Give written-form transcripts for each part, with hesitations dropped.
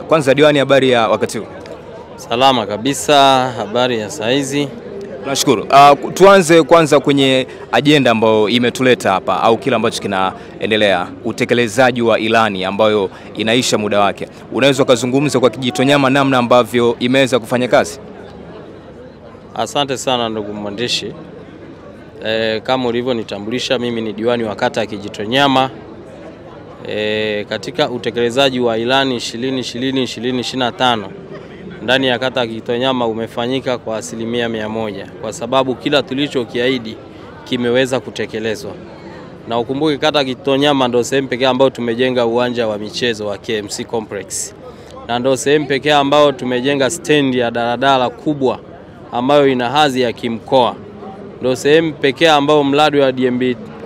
Kwanza diwani, habari ya wakati huu? Salama kabisa, habari ya saizi. Tunashukuru. Tuanze kwanza kwenye ajenda ambayo imetuleta hapa au kila ambacho kinaendelea, utekelezaji wa ilani ambayo inaisha muda wake. Unaweza kuzungumza kwa Kijitonyama namna ambavyo imeweza kufanya kazi? Asante sana ndugu mwandishi. Kama ulivyonitambulisha, mimi ni diwani wa kata ya Kijitonyama. Katika utekelezaji wa ilani 2020-2025 ndani ya kata ya Kijitonyama umefanyika kwa 100%, kwa sababu kila tulichokiahidi kimeweza kutekelezwa. Na ukumbuke kata ya Kijitonyama ndio sehemu pekee ambayo tumejenga uwanja wa michezo wa KMC Complex, na ndio sehemu pekee ambayo tumejenga stendi ya daladala kubwa ambayo ina hadhi ya kimkoa. Ndio sehemu pekee ambayo mradi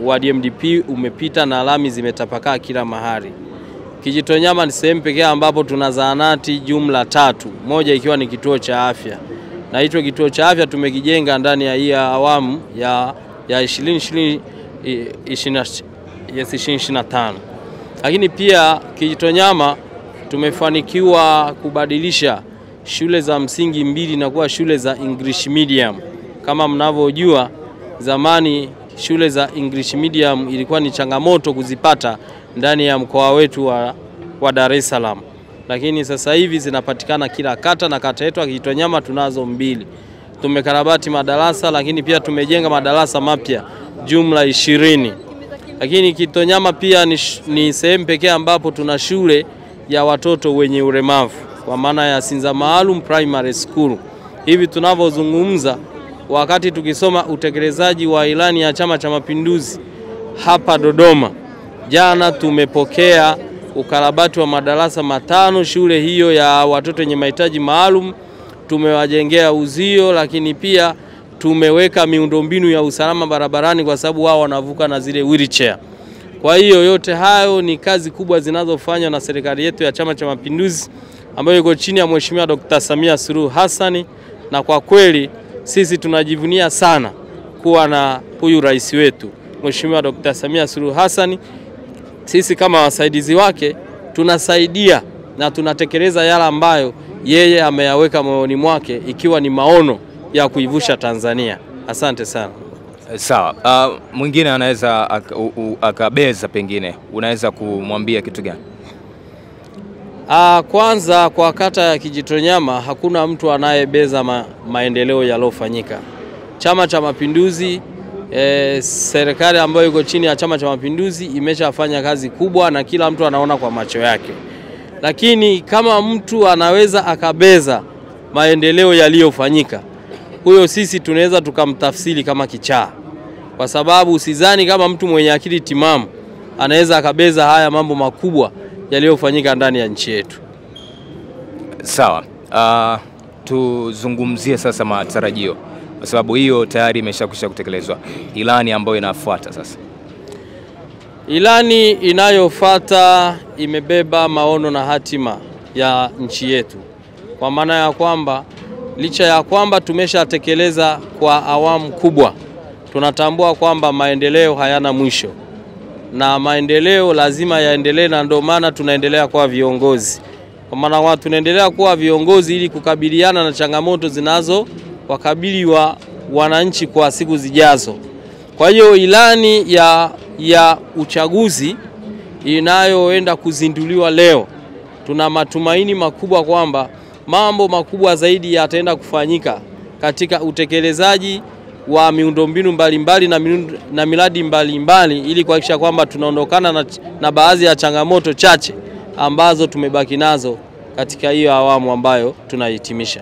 wa DMDP umepita na alami zimetapakaa kila mahali. Kijitonyama ni sehemu pekee ambapo tuna zahanati jumla 3, moja ikiwa ni kituo cha afya. Na hicho kituo cha afya tumekijenga ndani ya hii awamu ya 2025. Lakini pia Kijitonyama tumefanikiwa kubadilisha shule za msingi 2 na kuwa shule za English medium. Kama mnavyojua, zamani shule za English medium ilikuwa ni changamoto kuzipata ndani ya mkoa wetu wa Dar es Salaam. Lakini sasa hivi zinapatikana kila kata, na kata yetu ya Kijitonyama tunazo 2. Tumekarabati madarasa, lakini pia tumejenga madarasa mapya jumla 20. Lakini Kijitonyama pia ni sehemu pekee ambapo tuna shule ya watoto wenye ulemavu kwa maana ya Sinza Maalum Primary School. Hivi tunavyozungumza, wakati tukisoma utekelezaji wa ilani ya Chama cha Mapinduzi hapa Dodoma, jana tumepokea ukarabati wa madarasa 5 shule hiyo ya watoto wenye mahitaji maalum. Tumewajengea uzio, lakini pia tumeweka miundombinu ya usalama barabarani kwa sababu wao wanavuka na zile wheelchair. Kwa hiyo yote hayo ni kazi kubwa zinazofanywa na serikali yetu ya Chama cha Mapinduzi ambayo iko chini ya Mheshimiwa Dr. Samia Suluhu Hassan, na kwa kweli sisi tunajivunia sana kuwa na huyu rais wetu Mheshimiwa Dr. Samia Suluhu Hassan. Sisi kama wasaidizi wake tunasaidia na tunatekeleza yale ambayo yeye ameyaweka moyoni mwake, ikiwa ni maono ya kuivusha Tanzania. Asante sana. Sawa. Mwingine anaweza akabeza, pengine unaweza kumwambia kitu gani? Kwanza kwa kata ya Kijitonyama hakuna mtu anayebeza maendeleo yaliyofanyika. Chama cha Mapinduzi, serikali ambayo iko chini ya Chama cha Mapinduzi imeshafanya kazi kubwa na kila mtu anaona kwa macho yake. Lakini kama mtu anaweza akabeza maendeleo yaliyofanyika, huyo sisi tunaweza tukamtafsiri kama kichaa. Kwa sababu sidhani kama mtu mwenye akili timamu anaweza akabeza haya mambo makubwa yaliyofanyika ndani ya nchi yetu. Sawa. Tuzungumzie sasa matarajio, kwa sababu hiyo tayari imeshakwisha kutekelezwa. Ilani ambayo inafuata sasa, ilani inayofuata imebeba maono na hatima ya nchi yetu, kwa maana ya kwamba licha ya kwamba tumeshatekeleza kwa awamu kubwa, tunatambua kwamba maendeleo hayana mwisho na maendeleo lazima yaendelee, na ndio maana tunaendelea kuwa viongozi. Kwa maana tunaendelea kuwa viongozi ili kukabiliana na changamoto zinazo wakabili wa wananchi kwa siku zijazo. Kwa hiyo ilani ya uchaguzi inayoenda kuzinduliwa leo, tuna matumaini makubwa kwamba mambo makubwa zaidi yataenda kufanyika katika utekelezaji wa miundombinu mbalimbali na miradi mbalimbali, ili kuhakikisha kwamba tunaondokana na baadhi ya changamoto chache ambazo tumebaki nazo katika hiyo awamu ambayo tunahitimisha.